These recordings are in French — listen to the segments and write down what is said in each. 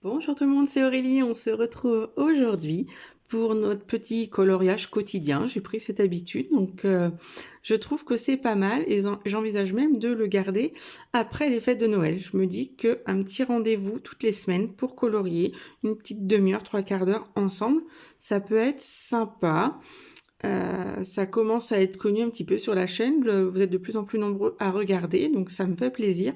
Bonjour tout le monde, c'est Aurélie. On se retrouve aujourd'hui pour notre petit coloriage quotidien. J'ai pris cette habitude, donc je trouve que c'est pas mal et j'envisage même de le garder après les fêtes de Noël. Je me dis qu'un petit rendez-vous toutes les semaines pour colorier, une petite demi-heure, trois quarts d'heure ensemble, ça peut être sympa. Ça commence à être connu un petit peu sur la chaîne. Vous êtes de plus en plus nombreux à regarder, donc ça me fait plaisir.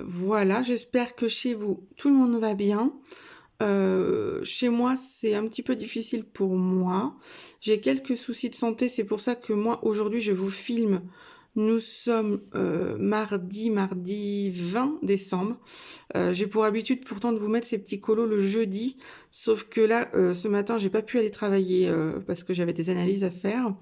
Voilà, j'espère que chez vous, tout le monde va bien. Chez moi, c'est un petit peu difficile pour moi. J'ai quelques soucis de santé, c'est pour ça que moi, aujourd'hui, je vous filme. Nous sommes mardi 20 décembre. J'ai pour habitude pourtant de vous mettre ces petits colos le jeudi, sauf que là, ce matin, j'ai pas pu aller travailler parce que j'avais des analyses à faire.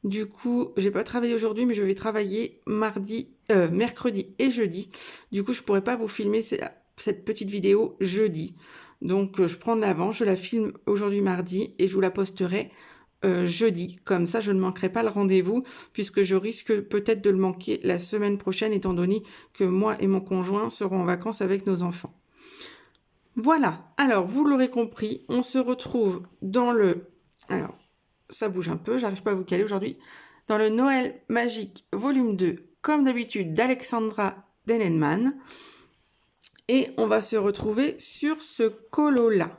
Du coup, j'ai pas travaillé aujourd'hui, mais je vais travailler mercredi et jeudi. Du coup, je pourrais pas vous filmer cette petite vidéo jeudi. Donc, je prends de l'avance, je la filme aujourd'hui mardi et je vous la posterai jeudi. Comme ça, je ne manquerai pas le rendez-vous puisque je risque peut-être de le manquer la semaine prochaine étant donné que moi et mon conjoint serons en vacances avec nos enfants. Voilà. Alors, vous l'aurez compris, on se retrouve dans le... Alors, ça bouge un peu, j'arrive pas à vous caler aujourd'hui. Dans le Noël magique volume 2, comme d'habitude, d'Alexandra Denenman. Et on va se retrouver sur ce colo-là.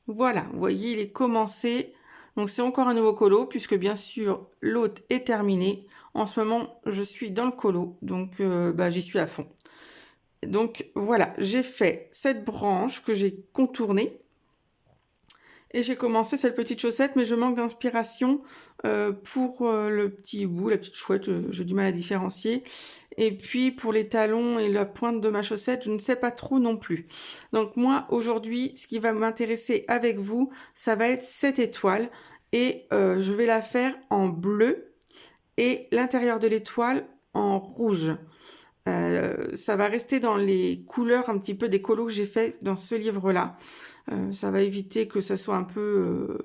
Voilà, vous voyez, il est commencé. Donc c'est encore un nouveau colo, puisque bien sûr, l'autre est terminé. En ce moment, je suis dans le colo, donc j'y suis à fond. Donc voilà, j'ai fait cette branche que j'ai contournée. Et j'ai commencé cette petite chaussette, mais je manque d'inspiration pour le petit bout, la petite chouette, j'ai du mal à différencier. Et puis pour les talons et la pointe de ma chaussette, je ne sais pas trop non plus. Donc moi, aujourd'hui, ce qui va m'intéresser avec vous, ça va être cette étoile. Et je vais la faire en bleu et l'intérieur de l'étoile en rouge. Ça va rester dans les couleurs un petit peu des colos que j'ai fait dans ce livre-là. Ça va éviter que ça soit un peu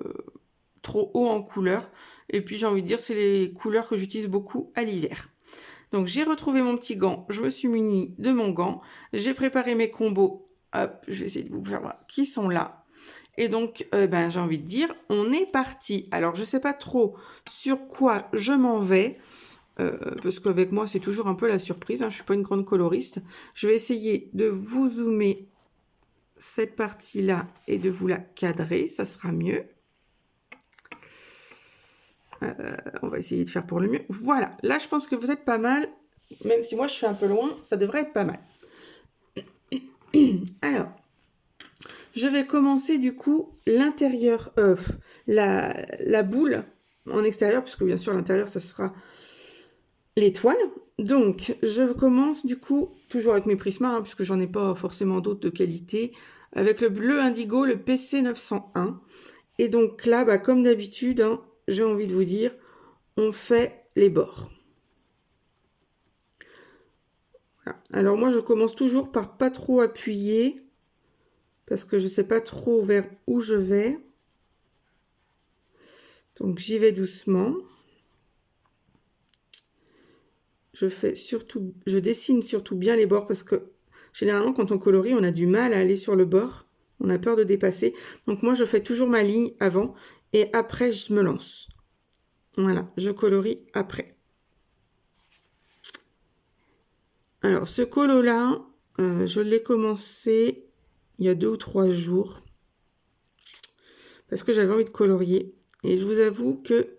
trop haut en couleur. Et puis j'ai envie de dire, c'est les couleurs que j'utilise beaucoup à l'hiver. Donc j'ai retrouvé mon petit gant, je me suis munie de mon gant, j'ai préparé mes combos, hop, je vais essayer de vous faire voir, qui sont là. Et donc, j'ai envie de dire, on est parti. Alors, je sais pas trop sur quoi je m'en vais, parce qu'avec moi, c'est toujours un peu la surprise. Hein, je suis pas une grande coloriste. Je vais essayer de vous zoomer cette partie-là et de vous la cadrer, ça sera mieux. On va essayer de faire pour le mieux. Voilà, là je pense que vous êtes pas mal, même si moi je suis un peu loin, ça devrait être pas mal. Alors, je vais commencer du coup l'intérieur, la boule en extérieur, puisque bien sûr l'intérieur ça sera l'étoile. Donc, je commence du coup, toujours avec mes Prisma, hein, puisque j'en ai pas forcément d'autres de qualité, avec le bleu indigo, le PC 901. Et donc là, comme d'habitude, hein, j'ai envie de vous dire, on fait les bords. Voilà. Alors moi, je commence toujours par pas trop appuyer, parce que je sais pas trop vers où je vais. Donc j'y vais doucement. Je dessine surtout bien les bords, parce que généralement, quand on colorie, on a du mal à aller sur le bord. On a peur de dépasser. Donc moi, je fais toujours ma ligne avant, et après, je me lance. Voilà, je colorie après. Alors, ce colo-là, je l'ai commencé il y a 2 ou 3 jours parce que j'avais envie de colorier. Et je vous avoue que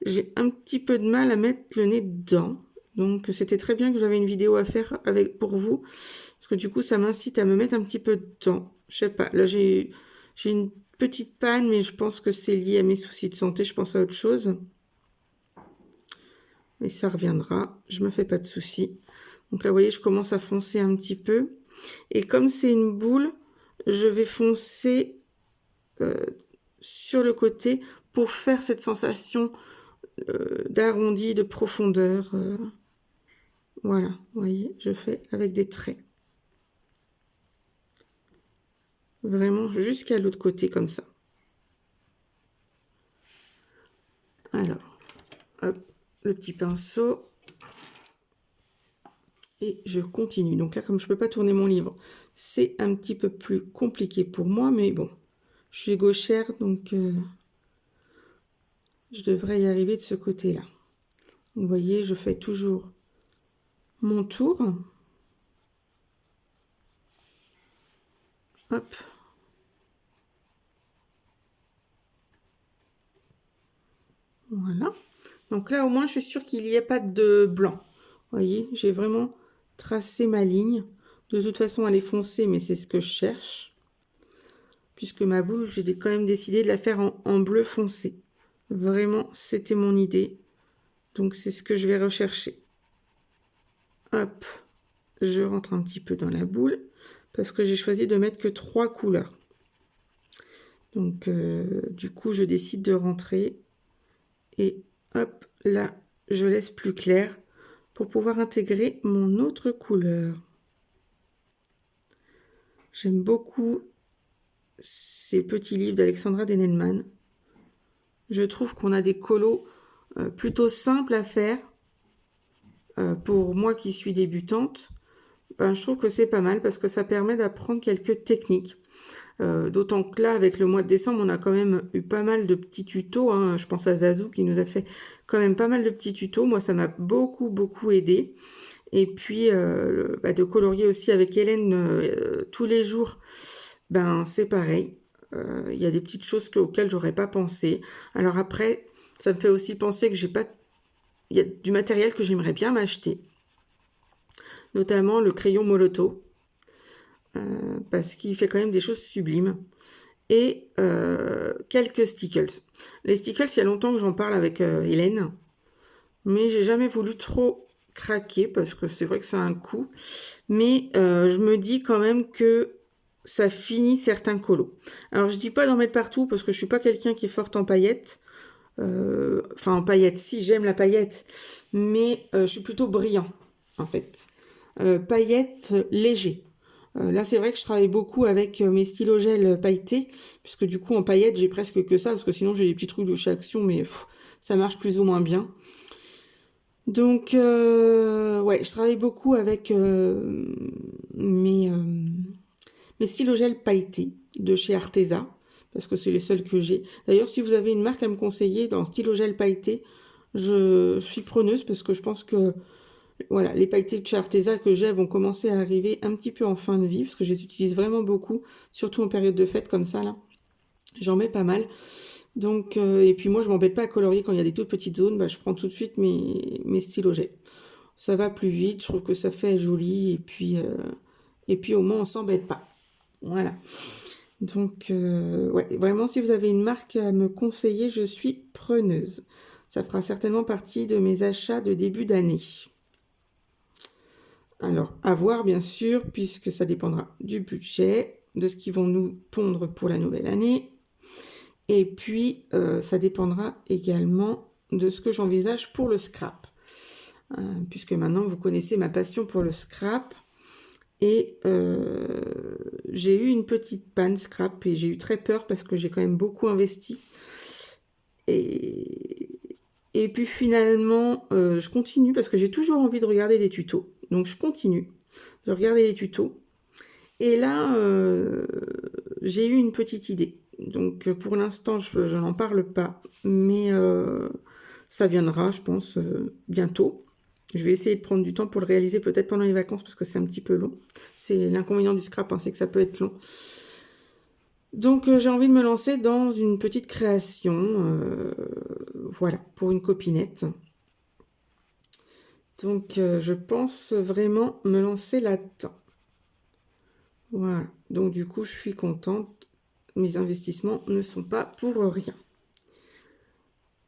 j'ai un petit peu de mal à mettre le nez dedans. Donc, c'était très bien que j'avais une vidéo à faire pour vous. Parce que du coup, ça m'incite à me mettre un petit peu dedans. Je sais pas, là, j'ai une petite panne, mais je pense que c'est lié à mes soucis de santé. Je pense à autre chose. Mais ça reviendra. Je me fais pas de soucis. Donc là, vous voyez, je commence à foncer un petit peu. Et comme c'est une boule, je vais foncer sur le côté pour faire cette sensation d'arrondi, de profondeur. Voilà, vous voyez, je fais avec des traits. Vraiment jusqu'à l'autre côté comme ça. Alors, hop, le petit pinceau. Et je continue. Donc là, comme je ne peux pas tourner mon livre, c'est un petit peu plus compliqué pour moi, mais bon, je suis gauchère, donc je devrais y arriver de ce côté-là. Vous voyez, je fais toujours mon tour. Hop. Voilà. Donc là, au moins, je suis sûre qu'il n'y a pas de blanc. Vous voyez, j'ai vraiment tracé ma ligne. De toute façon, elle est foncée, mais c'est ce que je cherche. Puisque ma boule, j'ai quand même décidé de la faire en bleu foncé. Vraiment, c'était mon idée. Donc, c'est ce que je vais rechercher. Hop, je rentre un petit peu dans la boule. Parce que j'ai choisi de mettre que 3 couleurs. Donc, du coup, je décide de rentrer. Et hop, là, je laisse plus clair pour pouvoir intégrer mon autre couleur. J'aime beaucoup ces petits livres d'Alexandra Denelman. Je trouve qu'on a des colos plutôt simples à faire. Pour moi qui suis débutante, je trouve que c'est pas mal parce que ça permet d'apprendre quelques techniques. D'autant que là, avec le mois de décembre, on a quand même eu pas mal de petits tutos. Hein. Je pense à Zazou qui nous a fait quand même pas mal de petits tutos. Moi, ça m'a beaucoup aidé. Et puis, de colorier aussi avec Hélène tous les jours, c'est pareil. Il y a des petites choses auxquelles j'aurais pas pensé. Alors après, ça me fait aussi penser que j'ai pas... Il y a du matériel que j'aimerais bien m'acheter. Notamment le crayon Moloto. Parce qu'il fait quand même des choses sublimes. Et quelques stickles. Les stickles, il y a longtemps que j'en parle avec Hélène. Mais j'ai jamais voulu trop craquer parce que c'est vrai que c'est un coût. Mais je me dis quand même que ça finit certains colos. Alors je dis pas d'en mettre partout parce que je suis pas quelqu'un qui est forte en paillettes. Enfin en paillettes, si j'aime la paillette, mais je suis plutôt brillant en fait. Paillettes léger. Là c'est vrai que je travaille beaucoup avec mes stylos gel pailletés, puisque du coup en paillettes j'ai presque que ça, parce que sinon j'ai des petits trucs de chez Action, mais ça marche plus ou moins bien. Donc ouais, je travaille beaucoup avec mes stylos gel pailletés de chez Arteza, parce que c'est les seuls que j'ai. D'ailleurs, si vous avez une marque à me conseiller dans stylo gel pailleté, je suis preneuse parce que je pense que voilà, les pailletés de chez Arteza que j'ai vont commencer à arriver un petit peu en fin de vie, parce que je les utilise vraiment beaucoup, surtout en période de fête comme ça là. J'en mets pas mal. Donc, et puis moi, je m'embête pas à colorier quand il y a des toutes petites zones, je prends tout de suite mes stylos gel. Ça va plus vite, je trouve que ça fait joli, et puis au moins on s'embête pas. Voilà. Donc, ouais, vraiment, si vous avez une marque à me conseiller, je suis preneuse. Ça fera certainement partie de mes achats de début d'année. Alors, à voir, bien sûr, puisque ça dépendra du budget, de ce qu'ils vont nous pondre pour la nouvelle année. Et puis, ça dépendra également de ce que j'envisage pour le scrap. Puisque maintenant, vous connaissez ma passion pour le scrap. Et j'ai eu une petite panne scrap et j'ai eu très peur parce que j'ai quand même beaucoup investi. Et puis finalement, je continue parce que j'ai toujours envie de regarder des tutos. Donc je continue de regarder les tutos. Et là, j'ai eu une petite idée. Donc pour l'instant, je n'en parle pas. Mais ça viendra, je pense, bientôt. Je vais essayer de prendre du temps pour le réaliser peut-être pendant les vacances parce que c'est un petit peu long. C'est l'inconvénient du scrap, hein, c'est que ça peut être long. Donc j'ai envie de me lancer dans une petite création, voilà, pour une copinette. Donc je pense vraiment me lancer là-dedans. Voilà, donc du coup je suis contente. Mes investissements ne sont pas pour rien.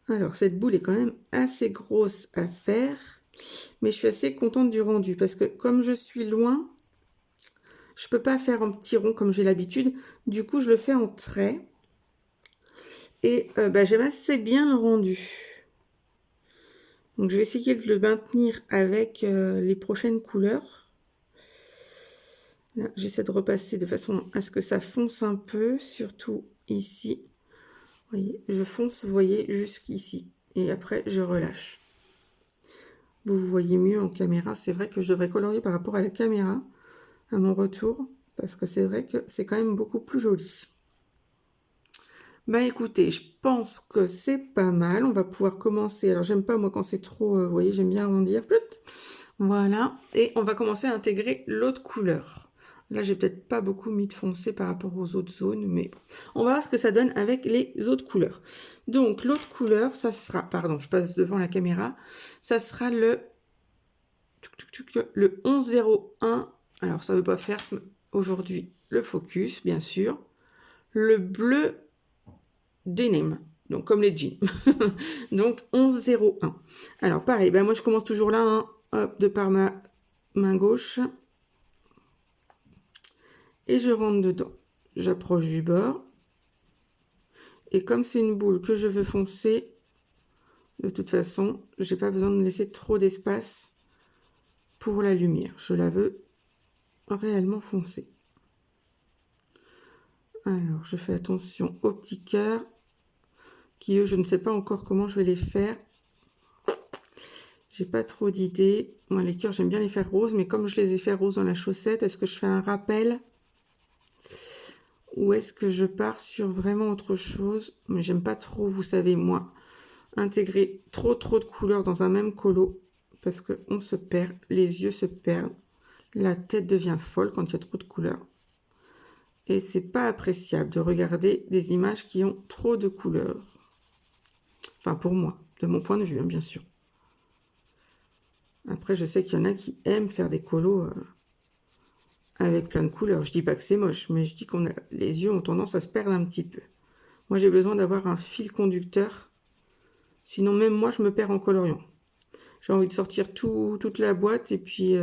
Alors cette boule est quand même assez grosse à faire. Mais je suis assez contente du rendu parce que comme je suis loin, je peux pas faire en petit rond comme j'ai l'habitude. Du coup, je le fais en trait. Et j'aime assez bien le rendu. Donc, je vais essayer de le maintenir avec les prochaines couleurs. Là, j'essaie de repasser de façon à ce que ça fonce un peu, surtout ici. Vous voyez, je fonce, vous voyez, jusqu'ici. Et après, je relâche. vous vous voyez mieux en caméra. C'est vrai que je devrais colorier par rapport à la caméra, à mon retour, parce que c'est vrai que c'est quand même beaucoup plus joli. Bah écoutez, je pense que c'est pas mal. On va pouvoir commencer. Alors j'aime pas moi quand c'est trop, vous voyez, j'aime bien arrondir. Voilà. Et on va commencer à intégrer l'autre couleur. Là, j'ai peut-être pas beaucoup mis de foncé par rapport aux autres zones, mais on va voir ce que ça donne avec les autres couleurs. Donc l'autre couleur, ça sera, pardon, je passe devant la caméra, ça sera le 1101. Alors ça veut pas faire aujourd'hui le focus, bien sûr. Le bleu denim, donc comme les jeans. Donc 1101. Alors pareil, ben moi je commence toujours là, hein, hop, de par ma main gauche. Et je rentre dedans. J'approche du bord. Et comme c'est une boule que je veux foncer, de toute façon, j'ai pas besoin de laisser trop d'espace pour la lumière. Je la veux réellement foncée. Alors, je fais attention aux petits cœurs, qui eux, je ne sais pas encore comment je vais les faire. J'ai pas trop d'idées. Moi, les cœurs, j'aime bien les faire roses, mais comme je les ai fait roses dans la chaussette, est-ce que je fais un rappel ? Ou est-ce que je pars sur vraiment autre chose? Mais j'aime pas trop, vous savez, moi, intégrer trop de couleurs dans un même colo, parce qu'on se perd, les yeux se perdent, la tête devient folle quand il y a trop de couleurs. Et c'est pas appréciable de regarder des images qui ont trop de couleurs. Enfin, pour moi, de mon point de vue, hein, bien sûr. Après, je sais qu'il y en a qui aiment faire des colos avec plein de couleurs. Je dis pas que c'est moche, mais je dis qu'on a les yeux ont tendance à se perdre un petit peu. Moi, j'ai besoin d'avoir un fil conducteur. Sinon, même moi, je me perds en coloriant. J'ai envie de sortir toute la boîte et puis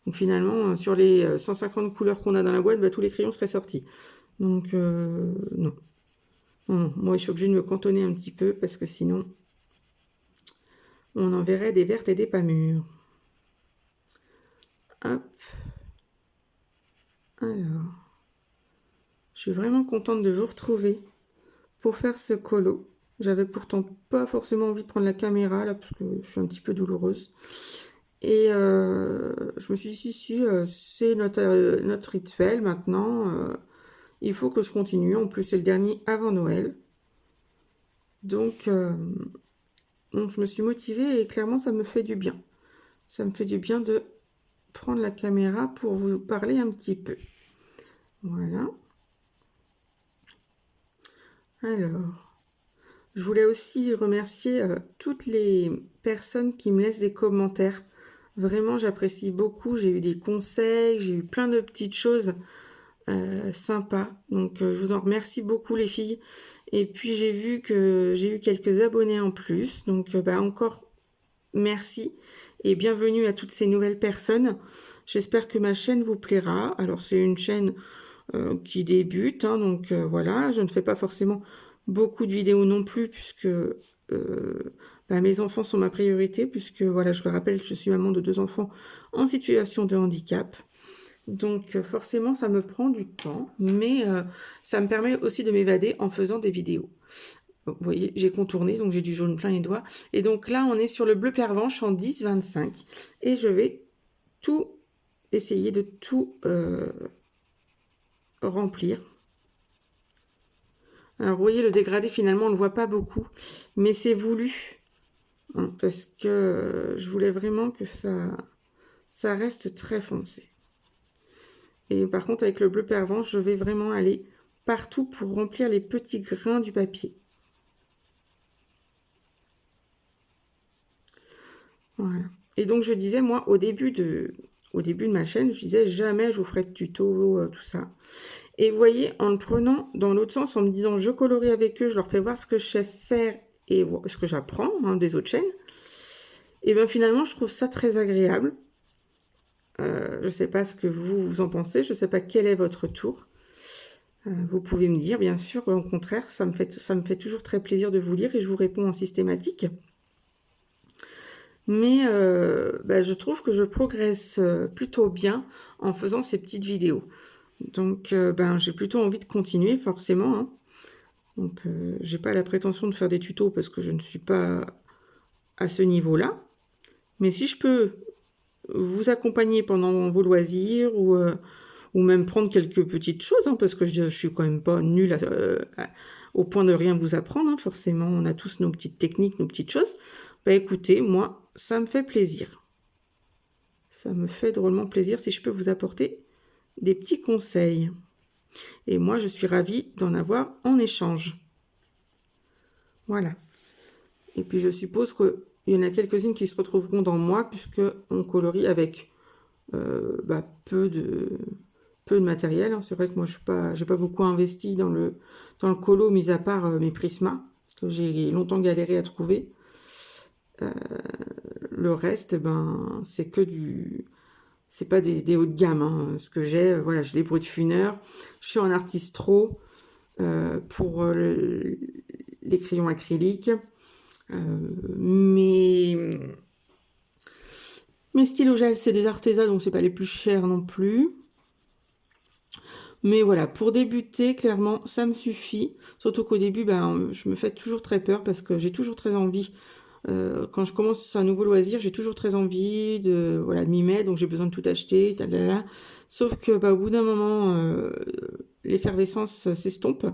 donc finalement, sur les 150 couleurs qu'on a dans la boîte, bah, tous les crayons seraient sortis. Donc, non. Non. Moi, je suis obligée de me cantonner un petit peu parce que sinon, on en verrait des vertes et des pas mûres. Hop. Alors, je suis vraiment contente de vous retrouver pour faire ce colo. J'avais pourtant pas forcément envie de prendre la caméra là parce que je suis un petit peu douloureuse. Et je me suis dit, si, c'est notre rituel maintenant. Il faut que je continue. En plus, c'est le dernier avant Noël. Donc, je me suis motivée et clairement, ça me fait du bien. Ça me fait du bien de prendre la caméra pour vous parler un petit peu. Voilà. Alors, je voulais aussi remercier toutes les personnes qui me laissent des commentaires. Vraiment, j'apprécie beaucoup. J'ai eu des conseils, j'ai eu plein de petites choses sympas. Donc, je vous en remercie beaucoup, les filles. Et puis, j'ai vu que j'ai eu quelques abonnés en plus. Donc, encore merci et bienvenue à toutes ces nouvelles personnes. J'espère que ma chaîne vous plaira. Alors, c'est une chaîne qui débute, hein, donc voilà. Je ne fais pas forcément beaucoup de vidéos non plus puisque mes enfants sont ma priorité puisque voilà, je le rappelle, je suis maman de 2 enfants en situation de handicap. Donc forcément, ça me prend du temps, mais ça me permet aussi de m'évader en faisant des vidéos. Vous voyez, j'ai contourné, donc j'ai du jaune plein les doigts. Et donc là, on est sur le bleu pervenche en 10-25. Et je vais essayer de tout remplir. Alors vous voyez, le dégradé, finalement, on ne le voit pas beaucoup, mais c'est voulu. Hein, parce que je voulais vraiment que ça reste très foncé. Et par contre, avec le bleu pervenche, je vais vraiment aller partout pour remplir les petits grains du papier. Voilà. Et donc, je disais, moi, au début de ma chaîne, je disais jamais je vous ferai de tuto, tout ça. Et vous voyez, en le prenant dans l'autre sens, en me disant je colorie avec eux, je leur fais voir ce que je sais faire et ce que j'apprends des autres chaînes. Et bien finalement, je trouve ça très agréable. Je ne sais pas ce que vous en pensez, je ne sais pas quel est votre tour. Vous pouvez me dire, bien sûr, au contraire, ça me fait toujours très plaisir de vous lire et je vous réponds en systématique. Mais je trouve que je progresse plutôt bien en faisant ces petites vidéos. Donc, j'ai plutôt envie de continuer, forcément. Hein. Donc, j'ai pas la prétention de faire des tutos parce que je ne suis pas à ce niveau-là. Mais si je peux vous accompagner pendant vos loisirs ou même prendre quelques petites choses, hein, parce que je suis quand même pas nulle au point de rien vous apprendre, hein, forcément, on a tous nos petites techniques, nos petites choses. Bah écoutez, moi, ça me fait plaisir. Ça me fait drôlement plaisir si je peux vous apporter des petits conseils. Et moi, je suis ravie d'en avoir en échange. Voilà. Et puis, je suppose qu'il y en a quelques-unes qui se retrouveront dans moi, puisque on colorie avec peu de matériel. Hein. C'est vrai que moi, j'ai pas beaucoup investi dans le colo, mis à part mes Prisma, que j'ai longtemps galéré à trouver. Le reste, ben, c'est que c'est pas des hauts de gamme. Hein. Ce que j'ai, voilà, j'ai les Brutfuner. Je suis en Artistro pour les crayons acryliques. Mes stylos gel, c'est des Arteza, donc c'est pas les plus chers non plus. Mais voilà, pour débuter, clairement, ça me suffit. Surtout qu'au début, ben, je me fais toujours très peur parce que j'ai toujours très envie. Quand je commence un nouveau loisir, j'ai toujours très envie de m'y mettre, donc j'ai besoin de tout acheter, talala. Sauf que au bout d'un moment, l'effervescence s'estompe.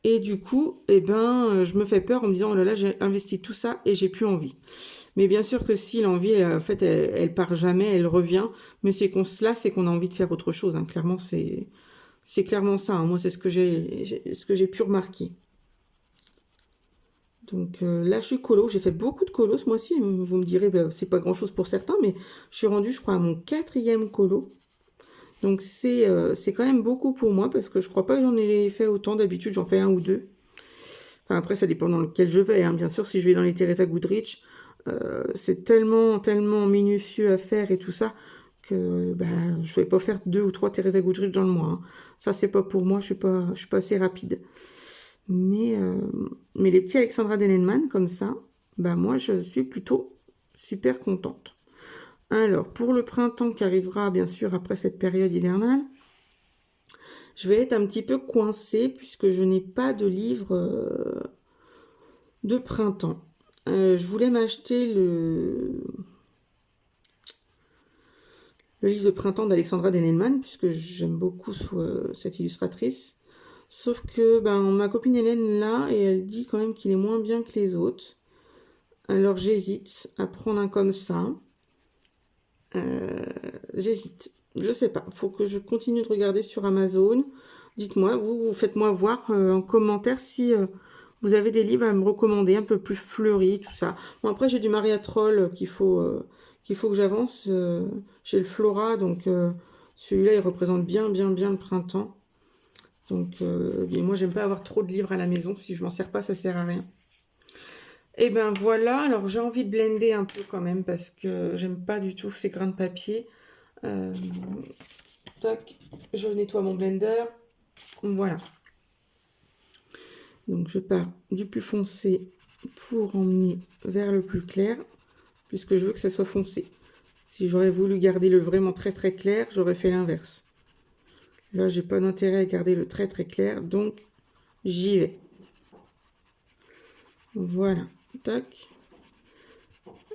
Et du coup, je me fais peur en me disant, oh là là, j'ai investi tout ça et j'ai plus envie. Mais bien sûr que si l'envie, en fait, elle part jamais, elle revient. Mais c'est qu'on se lasse et qu'on a envie de faire autre chose. Hein. Clairement, c'est clairement ça. Hein. Moi, c'est ce que j'ai pu remarquer. Donc là, je suis colo. J'ai fait beaucoup de colos ce mois-ci. Vous me direz, c'est pas grand-chose pour certains, mais je suis rendue, je crois, à mon 4e colo. Donc c'est quand même beaucoup pour moi parce que je crois pas que j'en ai fait autant. D'habitude, j'en fais 1 ou 2. Enfin, après, ça dépend dans lequel je vais. Hein. Bien sûr, si je vais dans les Teresa Goodrich, c'est tellement minutieux à faire et tout ça que je vais pas faire 2 ou 3 Teresa Goodrich dans le mois. Hein. Ça, c'est pas pour moi. Je suis pas assez rapide. Mais les petits Alexandra Denenman comme ça, moi, je suis plutôt super contente. Alors, pour le printemps qui arrivera, bien sûr, après cette période hivernale, je vais être un petit peu coincée puisque je n'ai pas de livre de printemps. Je voulais m'acheter le livre de printemps d'Alexandra Denenman puisque j'aime beaucoup cette illustratrice. Sauf que ma copine Hélène l'a et elle dit quand même qu'il est moins bien que les autres. Alors j'hésite à prendre un comme ça. J'hésite. Je sais pas. Faut que je continue de regarder sur Amazon. Dites-moi, vous faites-moi voir en commentaire si vous avez des livres à me recommander un peu plus fleuris, tout ça. Bon, après, j'ai du Maria Troll qu'il faut que j'avance. J'ai le Flora, donc celui-là, il représente bien le printemps. Donc, moi, j'aime pas avoir trop de livres à la maison. Si je m'en sers pas, ça sert à rien. Et ben voilà, alors j'ai envie de blender un peu quand même parce que j'aime pas du tout ces grains de papier. Tac, je nettoie mon blender. Voilà. Donc je pars du plus foncé pour emmener vers le plus clair, puisque je veux que ça soit foncé. Si j'aurais voulu garder le vraiment très clair, j'aurais fait l'inverse. Là, j'ai pas d'intérêt à garder le très clair, donc j'y vais. Voilà. Tac.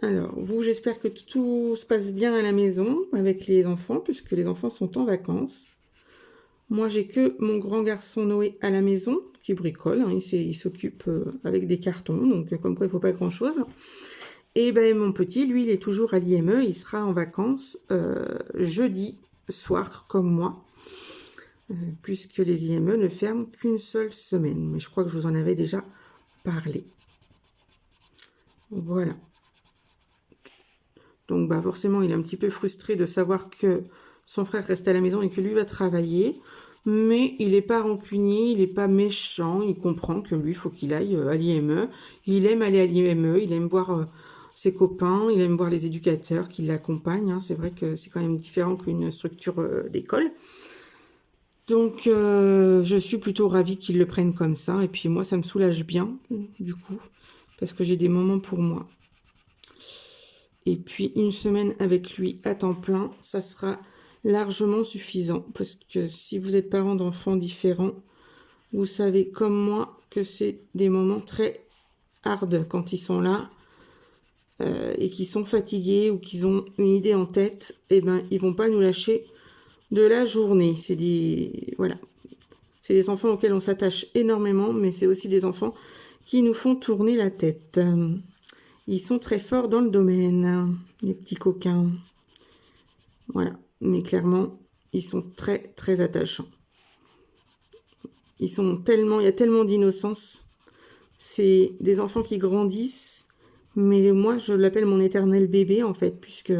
Alors, vous, j'espère que tout se passe bien à la maison avec les enfants, puisque les enfants sont en vacances. Moi, j'ai que mon grand garçon Noé à la maison, qui bricole. Hein, il s'occupe avec des cartons, donc comme quoi, il ne faut pas grand-chose. Et mon petit, lui, il est toujours à l'IME. Il sera en vacances jeudi soir, comme moi, puisque les IME ne ferment qu'une seule semaine. Mais je crois que je vous en avais déjà parlé. Voilà. Donc forcément, il est un petit peu frustré de savoir que son frère reste à la maison et que lui va travailler. Mais il n'est pas rancunier, il n'est pas méchant. Il comprend que lui, il faut qu'il aille à l'IME. Il aime aller à l'IME, il aime voir ses copains, il aime voir les éducateurs qui l'accompagnent. Hein. C'est vrai que c'est quand même différent qu'une structure d'école. Donc, je suis plutôt ravie qu'il le prenne comme ça. Et puis moi, ça me soulage bien, du coup, parce que j'ai des moments pour moi. Et puis, une semaine avec lui à temps plein, ça sera largement suffisant. Parce que si vous êtes parent d'enfants différents, vous savez comme moi que c'est des moments très hard quand ils sont là. et qui sont fatigués ou qui ont une idée en tête, eh ben, ils vont pas nous lâcher de la journée. C'est des, voilà. C'est des enfants auxquels on s'attache énormément, mais c'est aussi des enfants qui nous font tourner la tête. Ils sont très forts dans le domaine, les petits coquins. Voilà. Mais clairement, ils sont très, très attachants. Ils sont tellement, il y a tellement d'innocence. C'est des enfants qui grandissent, mais moi, je l'appelle mon éternel bébé, en fait, puisque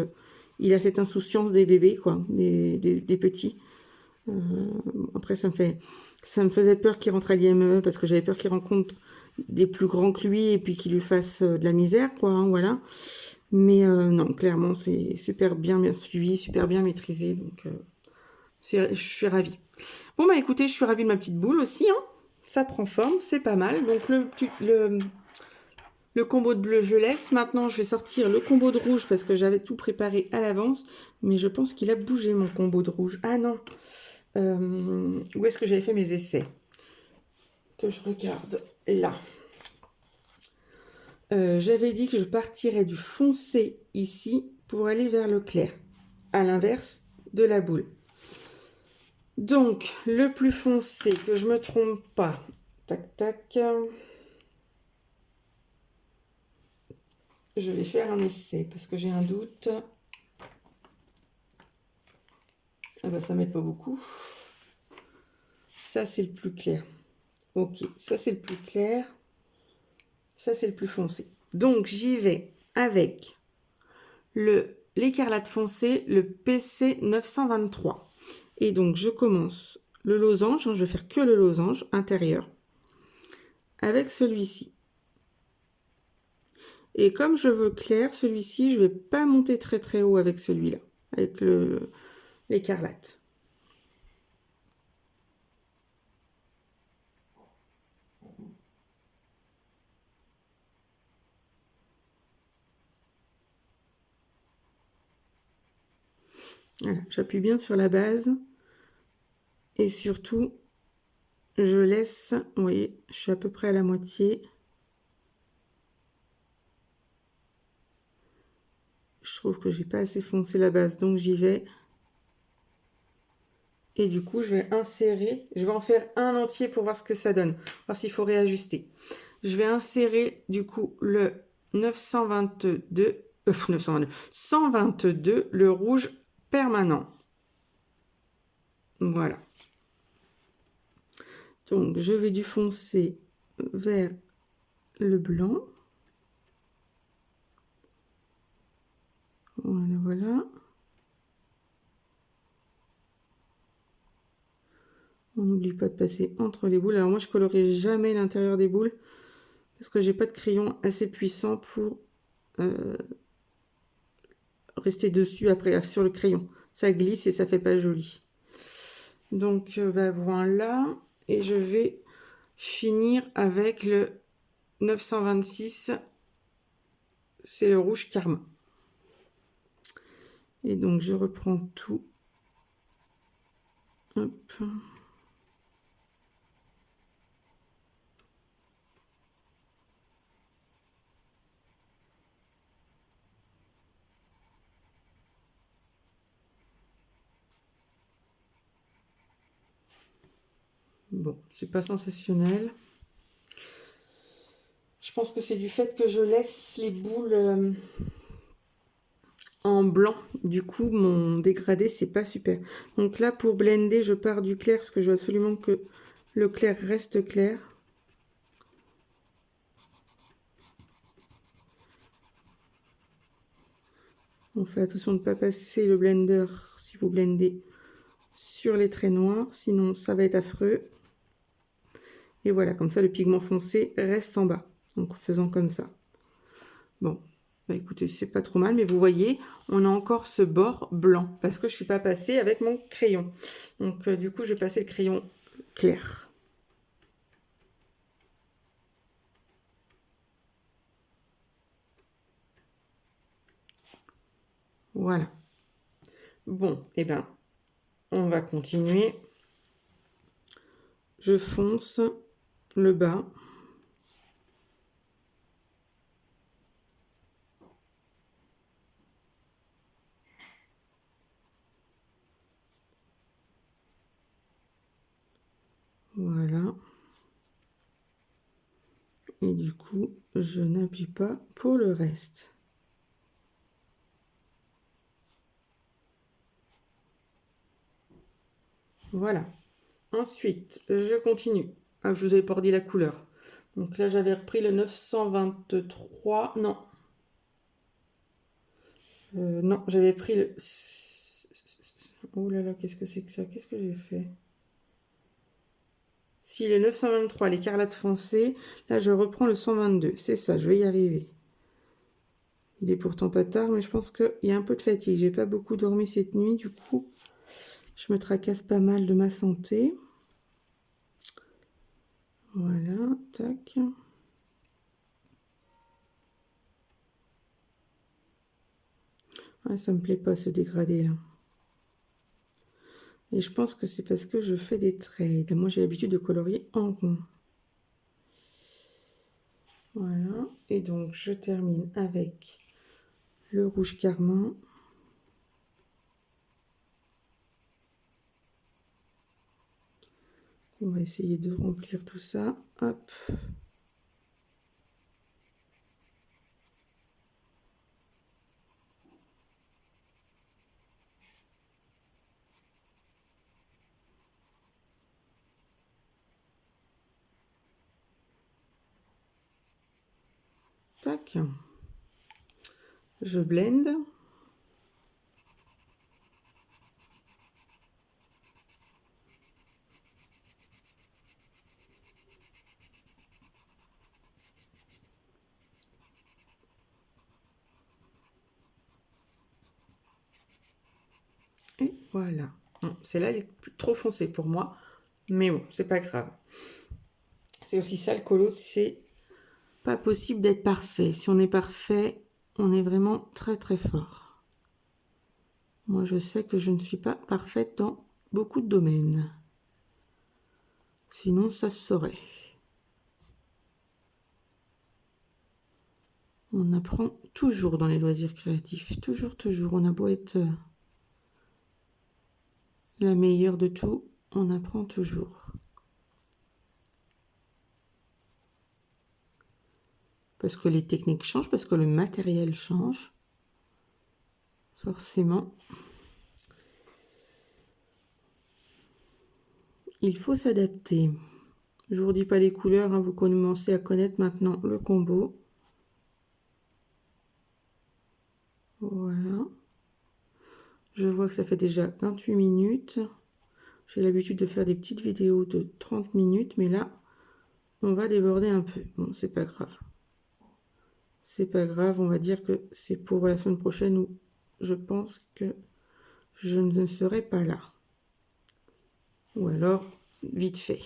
il a cette insouciance des bébés, quoi, des petits. Après, ça me faisait peur qu'il rentre à l'IME, parce que j'avais peur qu'il rencontre des plus grands que lui, et puis qu'il lui fasse de la misère, quoi, hein, voilà. Mais non, clairement, c'est super bien suivi, super bien maîtrisé, donc je suis ravie. Bon, bah écoutez, je suis ravie de ma petite boule aussi, hein. Ça prend forme, c'est pas mal. Donc le combo de bleu, je laisse. Maintenant, je vais sortir le combo de rouge parce que j'avais tout préparé à l'avance. Mais je pense qu'il a bougé, mon combo de rouge. Ah non. Où est-ce que j'avais fait mes essais? Que je regarde là. J'avais dit que je partirais du foncé ici pour aller vers le clair. À l'inverse de la boule. Donc, le plus foncé, que je me trompe pas. Tac, tac. Je vais faire un essai parce que j'ai un doute. Ah bah ça m'aide pas beaucoup. Ça c'est le plus clair. Ok, ça c'est le plus clair. Ça c'est le plus foncé. Donc j'y vais avec l'écarlate foncé, le PC 923. Et donc je commence le losange, hein, je vais faire que le losange intérieur avec celui-ci. Et comme je veux clair, celui-ci, je vais pas monter très très haut avec celui-là, avec l'écarlate. Voilà, j'appuie bien sur la base. Et surtout, je laisse, vous voyez, je suis à peu près à la moitié. Je trouve que j'ai pas assez foncé la base, donc j'y vais. Et du coup, je vais insérer, je vais en faire un entier pour voir ce que ça donne, voir s'il faut réajuster. Je vais insérer du coup le 922, 122, le rouge permanent. Voilà. Donc, je vais du foncé vers le blanc. Voilà, voilà. On n'oublie pas de passer entre les boules. Alors moi, je colorie jamais l'intérieur des boules parce que j'ai pas de crayon assez puissant pour rester dessus après sur le crayon. Ça glisse et ça fait pas joli. Donc bah, voilà. Et je vais finir avec le 926. C'est le rouge karma. Et donc je reprends tout. Hop. Bon, c'est pas sensationnel. Je pense que c'est du fait que je laisse les boules en blanc. Du coup, mon dégradé, c'est pas super. Donc là, pour blender, je pars du clair parce que je veux absolument que le clair reste clair. On fait attention de ne pas passer le blender si vous blendez sur les traits noirs, sinon ça va être affreux. Et voilà, comme ça le pigment foncé reste en bas. Donc faisant comme ça. Bon, bah écoutez, c'est pas trop mal, mais vous voyez, on a encore ce bord blanc parce que je suis pas passée avec mon crayon. Donc du coup, je vais passer le crayon clair. Voilà. Bon, et ben, on va continuer. Je fonce le bas. Voilà. Et du coup, je n'appuie pas pour le reste. Voilà. Ensuite, je continue. Ah, je vous avais pas dit la couleur. Donc là, j'avais repris le 923. Non. Non, j'avais pris le... Oh là là, qu'est-ce que c'est que ça? Qu'est-ce que j'ai fait? Si, le 923, l'écarlate foncé. Là, je reprends le 122. C'est ça, je vais y arriver. Il est pourtant pas tard, mais je pense qu'il y a un peu de fatigue. J'ai pas beaucoup dormi cette nuit, du coup, je me tracasse pas mal de ma santé. Voilà, tac. Ah, ça me plaît pas ce dégradé là. Et je pense que c'est parce que je fais des trades. Moi, j'ai l'habitude de colorier en rond. Voilà. Et donc, je termine avec le rouge carmin. On va essayer de remplir tout ça. Hop. Tac. Je blende. Et voilà. Bon, celle-là, elle est trop foncée pour moi. Mais bon, c'est pas grave. C'est aussi ça le colo, c'est pas possible d'être parfait. Si on est parfait, on est vraiment très très fort. Moi, je sais que je ne suis pas parfaite dans beaucoup de domaines. Sinon, ça se saurait. On apprend toujours dans les loisirs créatifs. Toujours, toujours. On a beau être la meilleure de tout, on apprend toujours. Parce que les techniques changent, parce que le matériel change. Forcément. Il faut s'adapter. Je vous redis pas les couleurs, hein, vous commencez à connaître maintenant le combo. Voilà. Je vois que ça fait déjà 28 minutes. J'ai l'habitude de faire des petites vidéos de 30 minutes, mais là, on va déborder un peu. Bon, c'est pas grave. C'est pas grave, on va dire que c'est pour la semaine prochaine où je pense que je ne serai pas là. Ou alors, vite fait.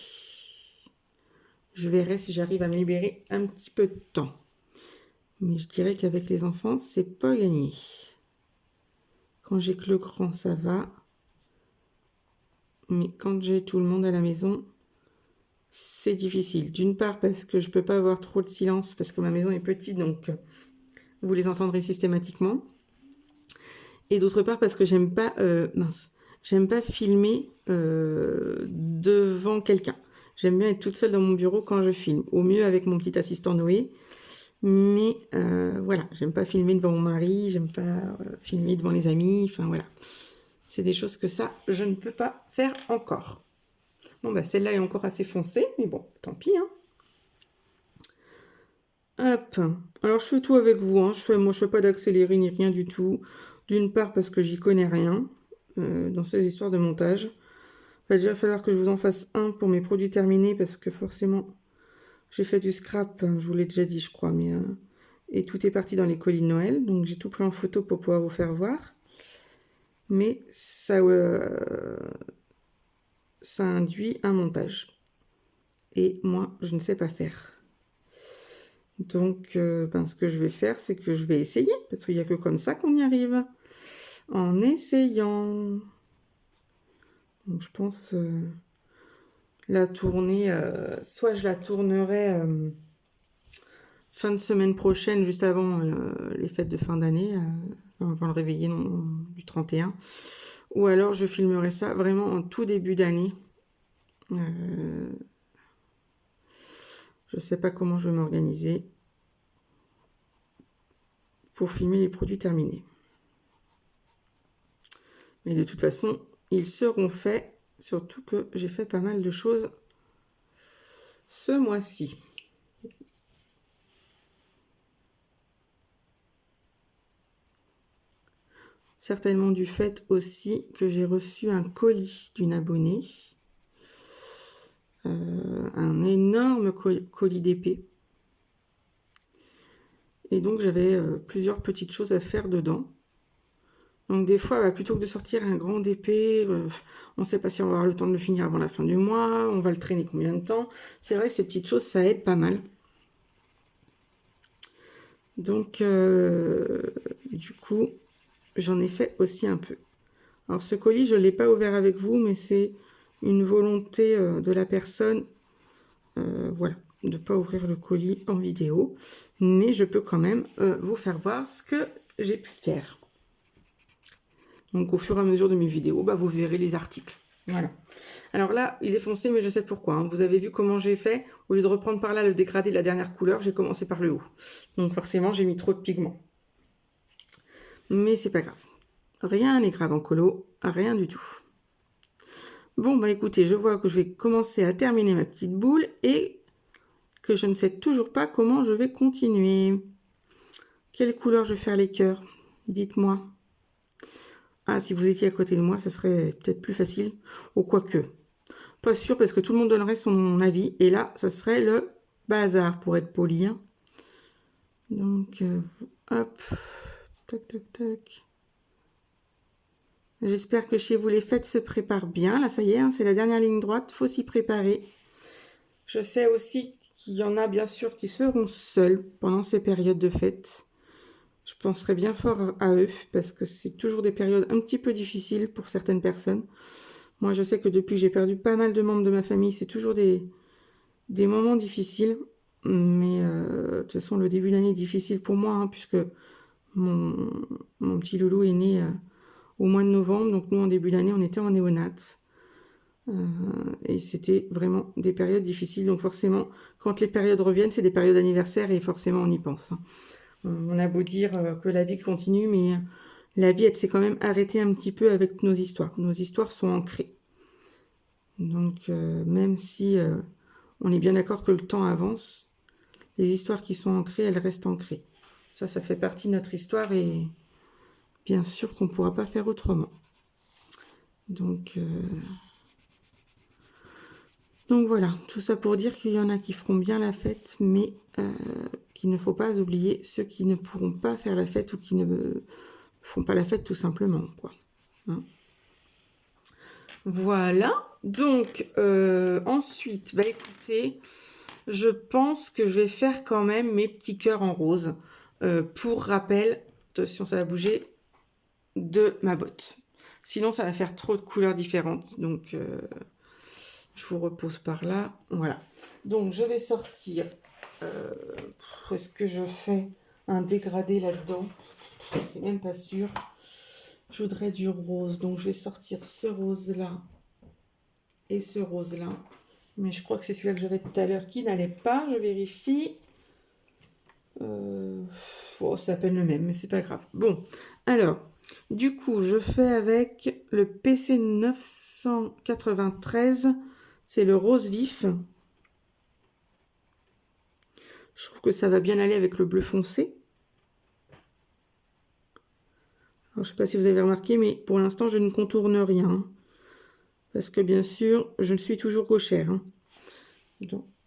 Je verrai si j'arrive à me libérer un petit peu de temps. Mais je dirais qu'avec les enfants, c'est pas gagné. Quand j'ai que le grand, ça va. Mais quand j'ai tout le monde à la maison, c'est difficile. D'une part parce que je peux pas avoir trop de silence parce que ma maison est petite, donc vous les entendrez systématiquement. Et d'autre part parce que j'aime pas, j'aime pas filmer devant quelqu'un. J'aime bien être toute seule dans mon bureau quand je filme. Au mieux avec mon petit assistant Noé. Mais voilà, j'aime pas filmer devant mon mari, j'aime pas filmer devant les amis, enfin voilà. C'est des choses que ça, je ne peux pas faire encore. Bon, bah celle-là est encore assez foncée, mais bon, tant pis, hein. Hop. Alors, je fais tout avec vous, hein. Moi, je fais pas d'accéléré ni rien du tout. D'une part, parce que j'y connais rien dans ces histoires de montage. Il va déjà falloir que je vous en fasse un pour mes produits terminés, parce que forcément, j'ai fait du scrap, je vous l'ai déjà dit, je crois, mais... et tout est parti dans les colis de Noël, donc j'ai tout pris en photo pour pouvoir vous faire voir. Mais ça induit un montage. Et moi, je ne sais pas faire. Donc, ce que je vais faire, c'est que je vais essayer, parce qu'il n'y a que comme ça qu'on y arrive. En essayant. Donc, je pense la tournée, soit je la tournerai fin de semaine prochaine, juste avant les fêtes de fin d'année, avant le réveillé du 31. Ou alors je filmerai ça vraiment en tout début d'année. Je sais pas comment je vais m'organiser pour filmer les produits terminés. Mais de toute façon, ils seront faits, surtout que j'ai fait pas mal de choses ce mois-ci. Certainement du fait aussi que j'ai reçu un colis d'une abonnée. Un énorme colis d'épée. Et donc j'avais plusieurs petites choses à faire dedans. Donc des fois, plutôt que de sortir un grand épée, on ne sait pas si on va avoir le temps de le finir avant la fin du mois, on va le traîner combien de temps. C'est vrai que ces petites choses, ça aide pas mal. Donc du coup, j'en ai fait aussi un peu. Alors ce colis, je ne l'ai pas ouvert avec vous, mais c'est une volonté de la personne, voilà, de ne pas ouvrir le colis en vidéo. Mais je peux quand même vous faire voir ce que j'ai pu faire. Donc au fur et à mesure de mes vidéos, vous verrez les articles. Voilà. Alors là, il est foncé, mais je sais pourquoi. Vous avez vu comment j'ai fait. Au lieu de reprendre par là le dégradé de la dernière couleur, j'ai commencé par le haut. Donc forcément, j'ai mis trop de pigments. Mais c'est pas grave. Rien n'est grave en colo, rien du tout. Bon, écoutez, je vois que je vais commencer à terminer ma petite boule et que je ne sais toujours pas comment je vais continuer. Quelle couleur je vais faire les cœurs? Dites-moi. Ah, si vous étiez à côté de moi, ça serait peut-être plus facile. Ou quoique. Pas sûr, parce que tout le monde donnerait son avis. Et là, ça serait le bazar, pour être poli. Hein. Donc, hop. Tac, tac, tac. J'espère que chez vous, les fêtes se préparent bien. Là, ça y est, hein, c'est la dernière ligne droite. Faut s'y préparer. Je sais aussi qu'il y en a, bien sûr, qui seront seuls pendant ces périodes de fêtes. Je penserai bien fort à eux, parce que c'est toujours des périodes un petit peu difficiles pour certaines personnes. Moi, je sais que depuis que j'ai perdu pas mal de membres de ma famille, c'est toujours des moments difficiles. Mais de toute façon, le début d'année est difficile pour moi, hein, puisque mon petit loulou est né au mois de novembre. Donc nous, en début d'année, on était en néonate. Et c'était vraiment des périodes difficiles. Donc forcément, quand les périodes reviennent, c'est des périodes anniversaires et forcément, on y pense. Hein. On a beau dire que la vie continue, mais la vie, elle s'est quand même arrêtée un petit peu avec nos histoires. Nos histoires sont ancrées. Donc, même si on est bien d'accord que le temps avance, les histoires qui sont ancrées, elles restent ancrées. Ça fait partie de notre histoire et bien sûr qu'on ne pourra pas faire autrement. Donc voilà, tout ça pour dire qu'il y en a qui feront bien la fête, mais qu'il ne faut pas oublier ceux qui ne pourront pas faire la fête ou qui ne font pas la fête tout simplement, quoi. Hein. Voilà, donc ensuite, écoutez, je pense que je vais faire quand même mes petits cœurs en rose. Pour rappel, attention ça va bouger, de ma botte. Sinon ça va faire trop de couleurs différentes, donc je vous repose par là. Voilà, donc je vais sortir, est-ce que je fais un dégradé là-dedans? C'est même pas sûr. Je voudrais du rose, donc je vais sortir ce rose-là et ce rose-là. Mais je crois que c'est celui-là que j'avais tout à l'heure qui n'allait pas, je vérifie. C'est à peine le même, mais c'est pas grave. Bon, alors, du coup, je fais avec le PC 993, c'est le rose vif. Je trouve que ça va bien aller avec le bleu foncé. Alors, je ne sais pas si vous avez remarqué, mais pour l'instant, je ne contourne rien. Parce que bien sûr, je suis toujours gauchère. Hein.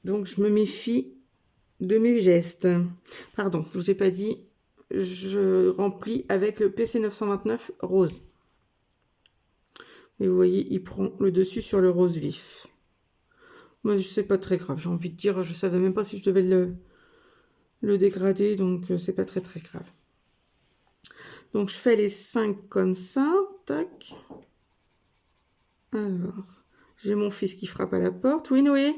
Donc, je me méfie de mes gestes. Pardon, je ne vous ai pas dit, je remplis avec le PC 929 rose. Et vous voyez, il prend le dessus sur le rose vif. Moi, je sais pas très grave. J'ai envie de dire, je savais même pas si je devais le dégrader, donc c'est pas très très grave. Donc, je fais les 5 comme ça. Tac. Alors, j'ai mon fils qui frappe à la porte. Oui, Noé?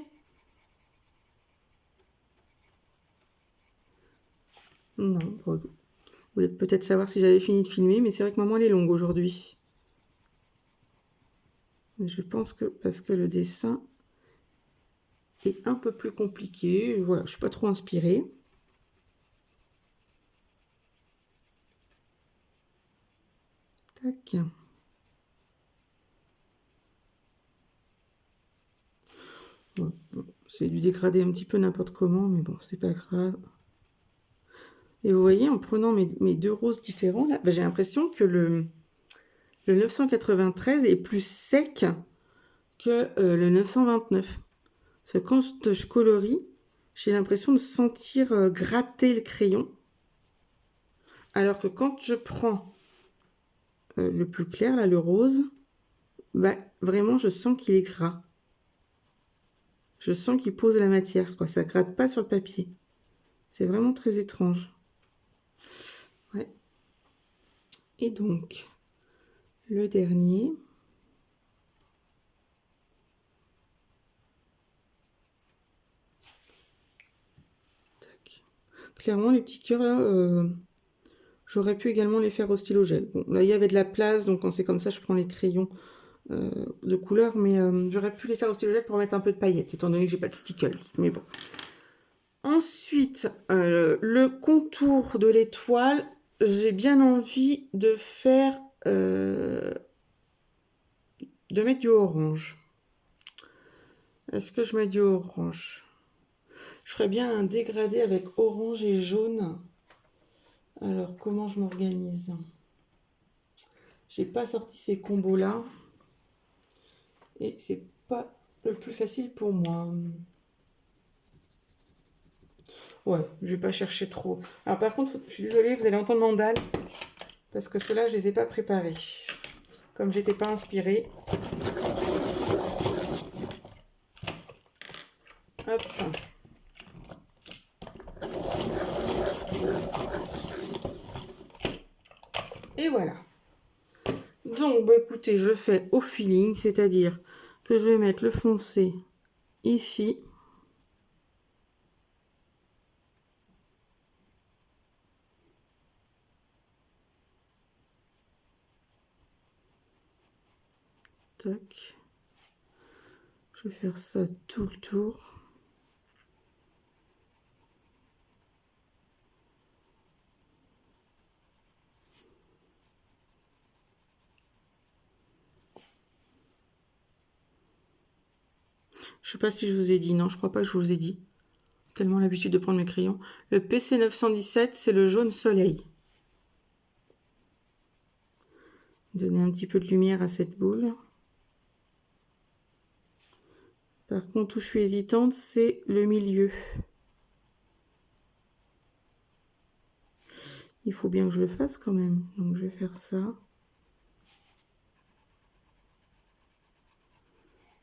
Non, vous voulez peut-être savoir si j'avais fini de filmer, mais c'est vrai que maman, elle est longue aujourd'hui. Mais je pense que parce que le dessin est un peu plus compliqué. Voilà, je suis pas trop inspirée. Tac. Bon, c'est du dégradé un petit peu n'importe comment, mais bon, c'est pas grave. Et vous voyez, en prenant mes deux roses différents, là, j'ai l'impression que le 993 est plus sec que le 929. Parce que quand je colorie, j'ai l'impression de sentir gratter le crayon. Alors que quand je prends le plus clair, là, le rose, bah, vraiment, je sens qu'il est gras. Je sens qu'il pose la matière, quoi. Ça gratte pas sur le papier. C'est vraiment très étrange. Ouais. Et donc, le dernier. Tac. Clairement, les petits cœurs, là, j'aurais pu également les faire au stylo gel. Bon, là, il y avait de la place, donc quand c'est comme ça, je prends les crayons de couleur, mais j'aurais pu les faire au stylo gel pour mettre un peu de paillettes, étant donné que j'ai pas de stickle. Mais bon. Ensuite, le contour de l'étoile, j'ai bien envie de faire... de mettre du orange. Est-ce que je mets du orange? Je ferais bien un dégradé avec orange et jaune. Alors, comment je m'organise? J'ai pas sorti ces combos-là. Et c'est pas le plus facile pour moi. Ouais, je vais pas chercher trop. Alors par contre, je suis désolée, vous allez entendre Mandal. Parce que ceux-là, je les ai pas préparés. Comme j'étais pas inspirée. Hop. Et voilà. Donc, bah, écoutez, je fais au feeling, c'est-à-dire que je vais mettre le foncé ici. Tac. Je vais faire ça tout le tour. Je sais pas si je vous ai dit. Non, je crois pas que je vous ai dit. Tellement l'habitude de prendre mes crayons. Le PC 917, c'est le jaune soleil. Donner un petit peu de lumière à cette boule. Par contre, où je suis hésitante, c'est le milieu. Il faut bien que je le fasse quand même. Donc, je vais faire ça.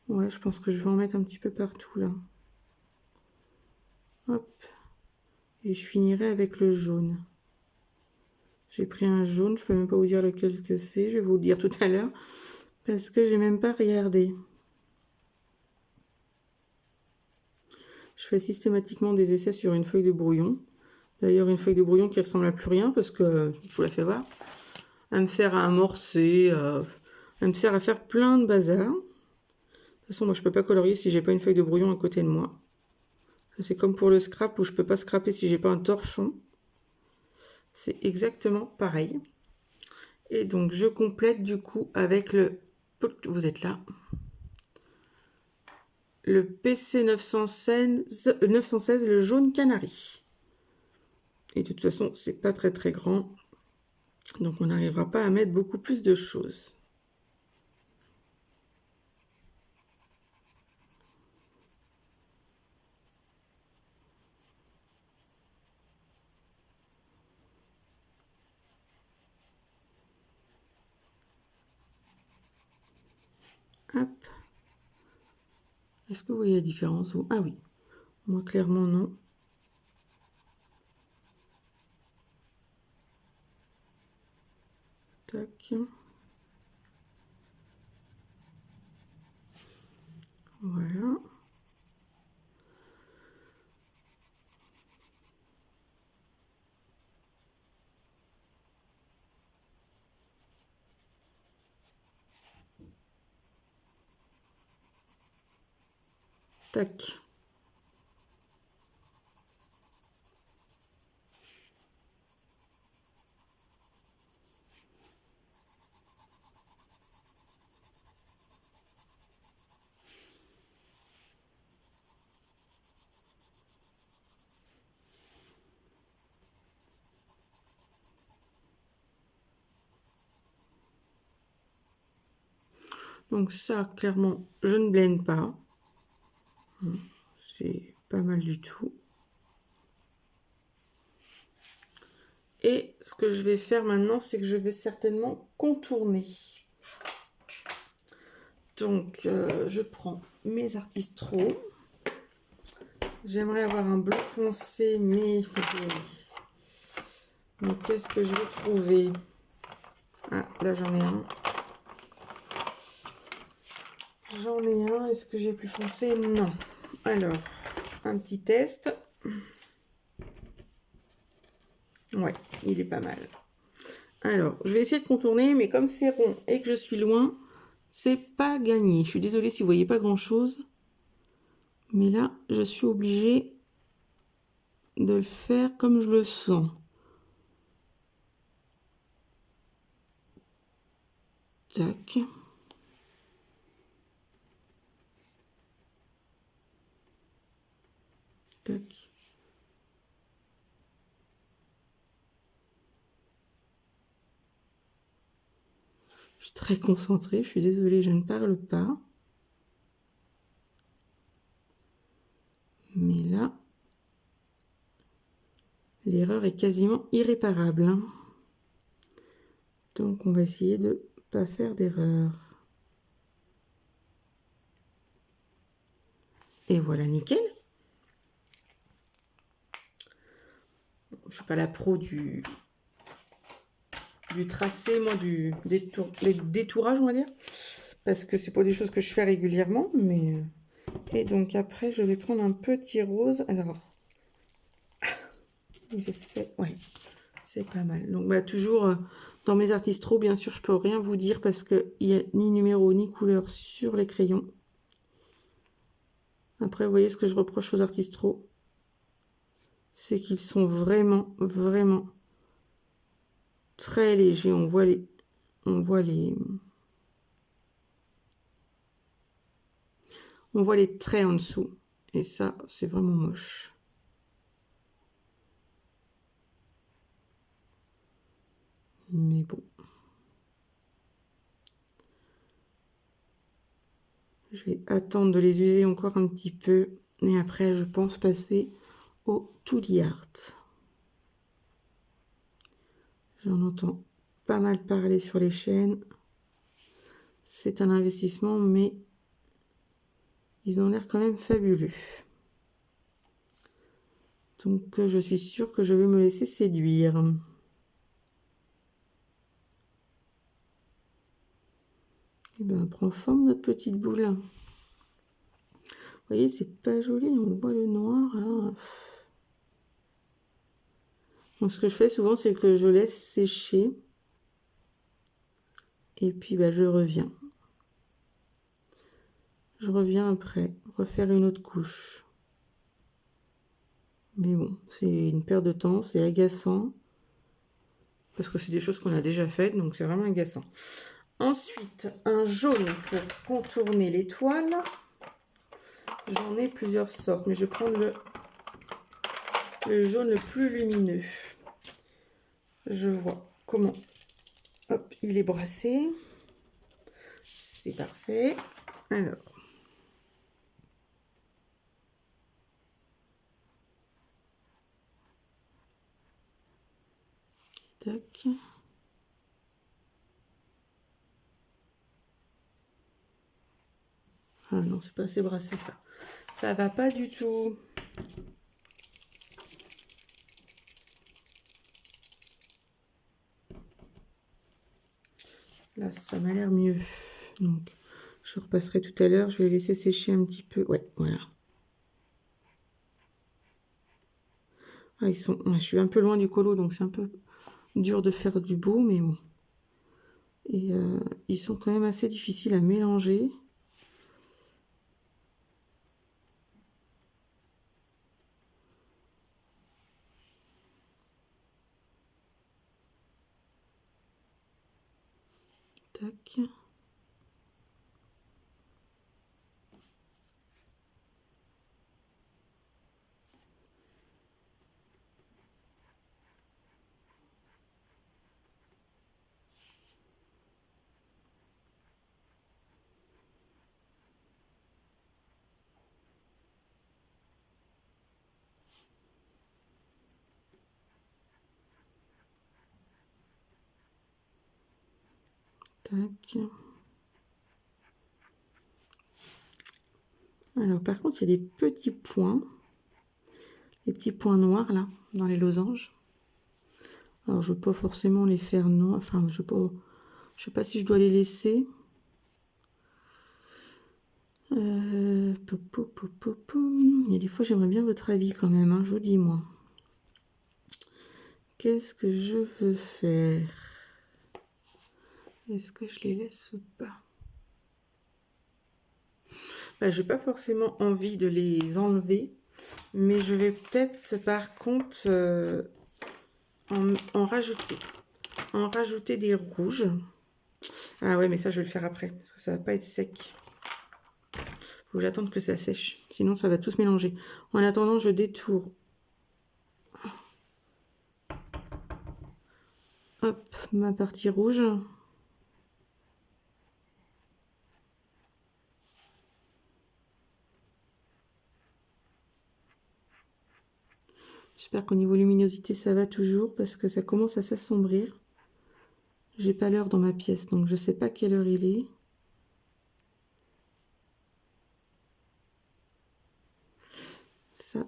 Ouais, je pense que je vais en mettre un petit peu partout, là. Hop. Et je finirai avec le jaune. J'ai pris un jaune, je peux même pas vous dire lequel que c'est. Je vais vous le dire tout à l'heure. Parce que j'ai même pas regardé. Je fais systématiquement des essais sur une feuille de brouillon. D'ailleurs, une feuille de brouillon qui ressemble à plus rien, parce que je vous la fais voir. Elle me sert à amorcer, elle me sert à faire plein de bazar. De toute façon, moi, je peux pas colorier si j'ai pas une feuille de brouillon à côté de moi. C'est comme pour le scrap où je peux pas scraper si j'ai pas un torchon. C'est exactement pareil. Et donc, je complète du coup avec le... Vous êtes là. Le PC 916, le jaune canari. Et de toute façon, c'est pas très très grand. Donc, on n'arrivera pas à mettre beaucoup plus de choses. Hop. Est-ce que vous voyez la différence? Ah oui. Moi, clairement, non. Tac. Voilà. Tac. Donc ça, clairement, je ne blende pas. C'est pas mal du tout. Et ce que je vais faire maintenant, c'est que je vais certainement contourner. Donc, je prends mes artistros. J'aimerais avoir un bleu foncé, mais qu'est-ce que je vais trouver? Ah, là j'en ai un. J'en ai un. Est-ce que j'ai plus foncé? Non. Alors, un petit test. Ouais, il est pas mal. Alors, je vais essayer de contourner, mais comme c'est rond et que je suis loin, c'est pas gagné. Je suis désolée si vous voyez pas grand-chose. Mais là, je suis obligée de le faire comme je le sens. Tac. Tac. Je suis très concentrée, je suis désolée, je ne parle pas. Mais là, l'erreur est quasiment irréparable. Hein. Donc on va essayer de ne pas faire d'erreur. Et voilà, nickel. Je suis pas la pro du tracé, moi, des détourages, on va dire. Parce que c'est pas des choses que je fais régulièrement. Mais et donc après, je vais prendre un petit rose. Alors, j'essaie, ouais, c'est pas mal. Donc bah, toujours dans mes artistros, bien sûr, je peux rien vous dire parce qu'il n'y a ni numéro ni couleur sur les crayons. Après, vous voyez ce que je reproche aux artistros, c'est qu'ils sont vraiment, vraiment très légers. On voit les traits en dessous. Et ça, c'est vraiment moche. Mais bon. Je vais attendre de les user encore un petit peu. Et après, je pense passer au Tooly Art. J'en entends pas mal parler sur les chaînes. C'est un investissement, mais ils ont l'air quand même fabuleux. Donc, je suis sûre que je vais me laisser séduire. Et ben, prend forme notre petite boule. Vous voyez, c'est pas joli. On voit le noir là. Donc, ce que je fais souvent, c'est que je laisse sécher. Et puis, bah, je reviens. Je reviens après, refaire une autre couche. Mais bon, c'est une perte de temps, c'est agaçant. Parce que c'est des choses qu'on a déjà faites, donc c'est vraiment agaçant. Ensuite, un jaune pour contourner l'étoile. J'en ai plusieurs sortes, mais je vais prendre le jaune le plus lumineux. Je vois comment. Hop, il est brassé. C'est parfait. Alors. Tac. Ah non, c'est pas assez brassé ça. Ça va pas du tout. Là, ça m'a l'air mieux. Donc, je repasserai tout à l'heure. Je vais les laisser sécher un petit peu. Ouais, voilà. Ah, je suis un peu loin du colo, donc c'est un peu dur de faire du beau, mais bon. Et ils sont quand même assez difficiles à mélanger. Tac. Tac. Alors, par contre, il y a des petits points. Les petits points noirs, là, dans les losanges. Alors, je ne veux pas forcément les faire noirs. Enfin, je ne sais pas si je dois les laisser. Il y a des fois, j'aimerais bien votre avis quand même, hein, je vous dis, moi. Qu'est-ce que je veux faire? Est-ce que je les laisse ou pas? Bah, je n'ai pas forcément envie de les enlever, mais je vais peut-être, par contre, en rajouter des rouges. Ah ouais, mais ça, je vais le faire après, parce que ça va pas être sec. Faut que j'attende que ça sèche, sinon ça va tout se mélanger. En attendant, je détourne. Hop, ma partie rouge. J'espère qu'au niveau luminosité, ça va toujours, parce que ça commence à s'assombrir. J'ai pas l'heure dans ma pièce, donc je sais pas quelle heure il est.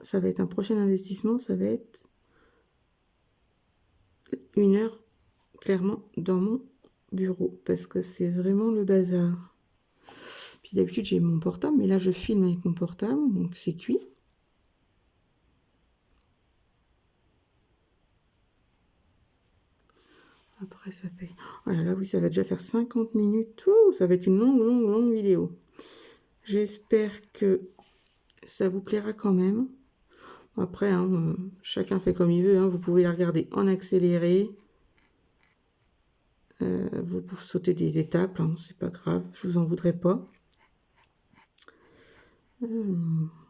Ça va être un prochain investissement, ça va être 1 heure, clairement, dans mon bureau, parce que c'est vraiment le bazar. Puis d'habitude, j'ai mon portable, mais là, je filme avec mon portable, donc c'est cuit. Après, ça fait... Oh là là, oui, ça va déjà faire 50 minutes. Ouh, ça va être une longue vidéo. J'espère que ça vous plaira quand même. Après, hein, chacun fait comme il veut. Hein. Vous pouvez la regarder en accéléré. Vous pouvez sauter des étapes. Hein, c'est pas grave. Je vous en voudrais pas.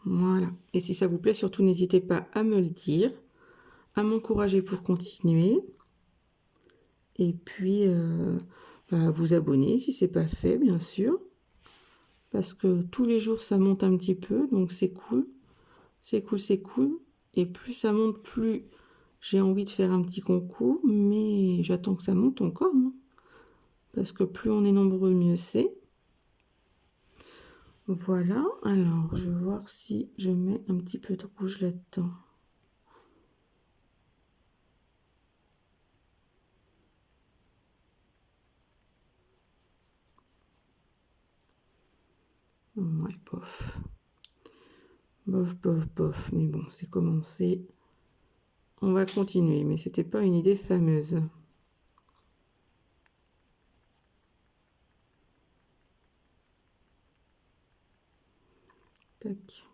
Voilà. Et si ça vous plaît, surtout n'hésitez pas à me le dire. À m'encourager pour continuer. Et puis, vous abonner si c'est pas fait, bien sûr. Parce que tous les jours, ça monte un petit peu. Donc, c'est cool. C'est cool, c'est cool. Et plus ça monte, plus j'ai envie de faire un petit concours. Mais j'attends que ça monte encore. Hein. Parce que plus on est nombreux, mieux c'est. Voilà. Alors, je vais voir si je mets un petit peu de rouge là-dedans. Ouais, bof. Bof. Mais bon, c'est commencé. On va continuer. Mais c'était pas une idée fameuse. Tac.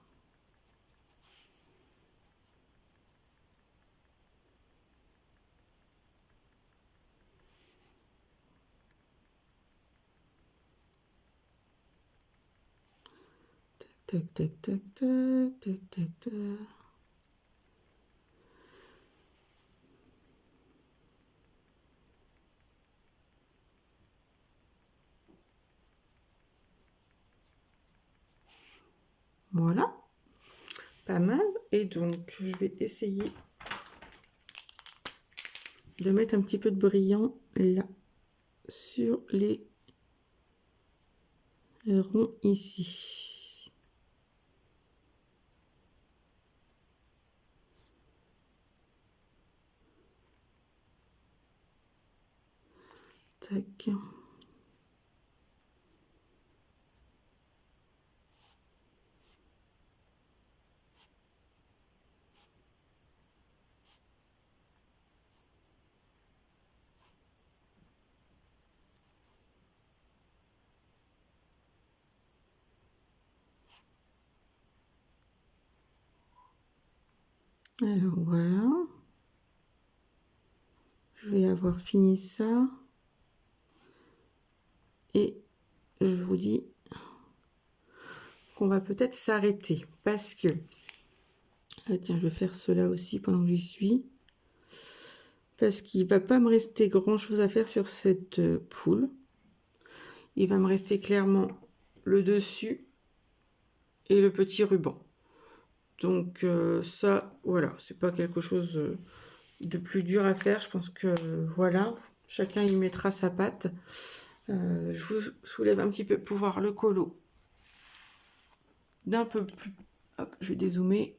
Tac. Voilà. Pas mal. Et donc, je vais essayer de mettre un petit peu de brillant là, sur les ronds ici. Tac. Alors voilà. Je vais avoir fini ça. Et je vous dis qu'on va peut-être s'arrêter. Parce que... Ah tiens, je vais faire cela aussi pendant que j'y suis. Parce qu'il ne va pas me rester grand-chose à faire sur cette poule. Il va me rester clairement le dessus et le petit ruban. Donc ça, voilà, c'est pas quelque chose de plus dur à faire. Je pense que voilà, chacun y mettra sa patte. Je vous soulève un petit peu pour voir le colo d'un peu plus. Hop, je vais dézoomer.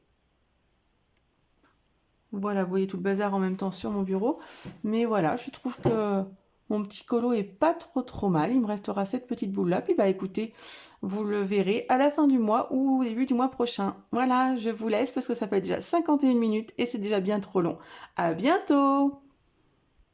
Voilà, vous voyez tout le bazar en même temps sur mon bureau. Mais voilà, je trouve que mon petit colo est pas trop mal. Il me restera cette petite boule là. Puis bah écoutez, vous le verrez à la fin du mois ou au début du mois prochain. Voilà, je vous laisse parce que ça fait déjà 51 minutes et c'est déjà bien trop long. À bientôt!